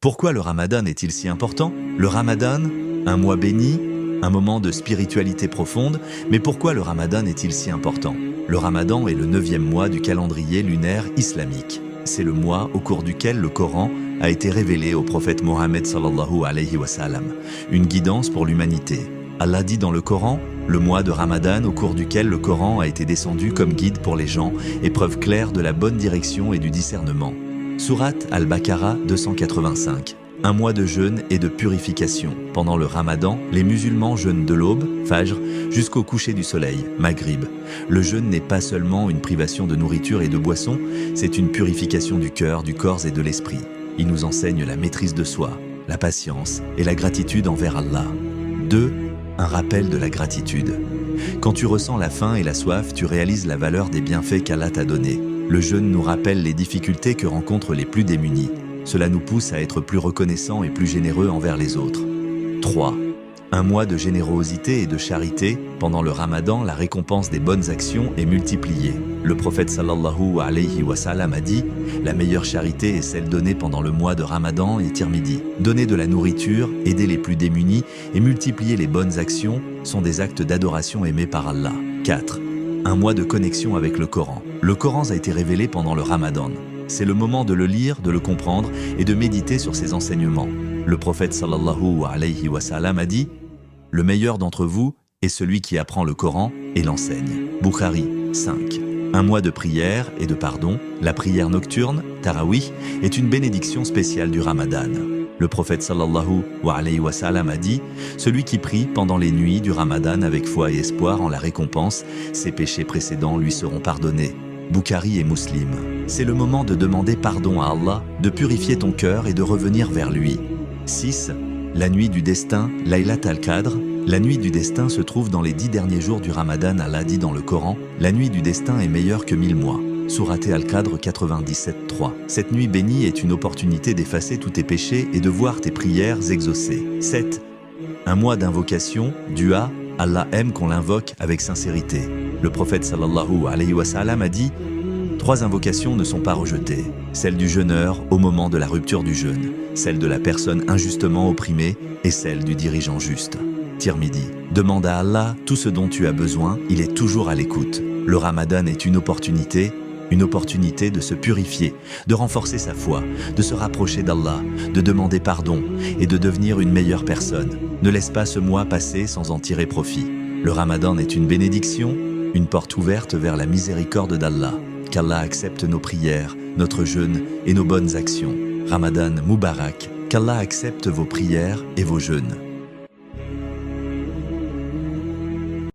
Pourquoi le Ramadan est-il si important? Le Ramadan, un mois béni, un moment de spiritualité profonde, mais pourquoi le Ramadan est-il si important? Le Ramadan est le 9e mois du calendrier lunaire islamique. C'est le mois au cours duquel le Coran a été révélé au prophète Mohammed sallallahu alayhi wa sallam, une guidance pour l'humanité. Allah dit dans le Coran, le mois de Ramadan au cours duquel le Coran a été descendu comme guide pour les gens et preuve claire de la bonne direction et du discernement. Sourate Al-Baqarah 285. Un mois de jeûne et de purification. Pendant le Ramadan, les musulmans jeûnent de l'aube, Fajr, jusqu'au coucher du soleil, Maghrib. Le jeûne n'est pas seulement une privation de nourriture et de boisson, c'est une purification du cœur, du corps et de l'esprit. Il nous enseigne la maîtrise de soi, la patience et la gratitude envers Allah. 2. Un rappel de la gratitude. Quand tu ressens la faim et la soif, tu réalises la valeur des bienfaits qu'Allah t'a donnés. Le jeûne nous rappelle les difficultés que rencontrent les plus démunis. Cela nous pousse à être plus reconnaissants et plus généreux envers les autres. 3. Un mois de générosité et de charité. Pendant le Ramadan, la récompense des bonnes actions est multipliée. Le prophète sallallahu alayhi wa sallam a dit « La meilleure charité est celle donnée pendant le mois de Ramadan et Tirmidhi. Donner de la nourriture, aider les plus démunis et multiplier les bonnes actions sont des actes d'adoration aimés par Allah. » 4. Un mois de connexion avec le Coran. Le Coran a été révélé pendant le Ramadan. C'est le moment de le lire, de le comprendre et de méditer sur ses enseignements. Le prophète sallallahu alayhi wa sallam a dit « Le meilleur d'entre vous est celui qui apprend le Coran et l'enseigne. » Bukhari 5. Un mois de prière et de pardon. La prière nocturne, Tarawih, est une bénédiction spéciale du Ramadan. Le prophète sallallahu alayhi wa sallam a dit « Celui qui prie pendant les nuits du Ramadan avec foi et espoir en la récompense, ses péchés précédents lui seront pardonnés. » Bukhari et Muslim. C'est le moment de demander pardon à Allah, de purifier ton cœur et de revenir vers lui. 6. La nuit du destin, Laylat al-Qadr. La nuit du destin se trouve dans les 10 derniers jours du Ramadan. Allah dit dans le Coran « La nuit du destin est meilleure que 1000 mois. » Sourate Al-Qadr 97.3. Cette nuit bénie est une opportunité d'effacer tous tes péchés et de voir tes prières exaucées. 7. Un mois d'invocation, dua. Allah aime qu'on l'invoque avec sincérité. Le prophète sallallahu alayhi wa sallam a dit « 3 invocations ne sont pas rejetées. Celle du jeûneur au moment de la rupture du jeûne, celle de la personne injustement opprimée et celle du dirigeant juste. » Tirmidhi. Demande à Allah tout ce dont tu as besoin, il est toujours à l'écoute. Le Ramadan est une opportunité de se purifier, de renforcer sa foi, de se rapprocher d'Allah, de demander pardon et de devenir une meilleure personne. Ne laisse pas ce mois passer sans en tirer profit. Le Ramadan est une bénédiction, une porte ouverte vers la miséricorde d'Allah. Qu'Allah accepte nos prières, notre jeûne et nos bonnes actions. Ramadan Moubarak, qu'Allah accepte vos prières et vos jeûnes.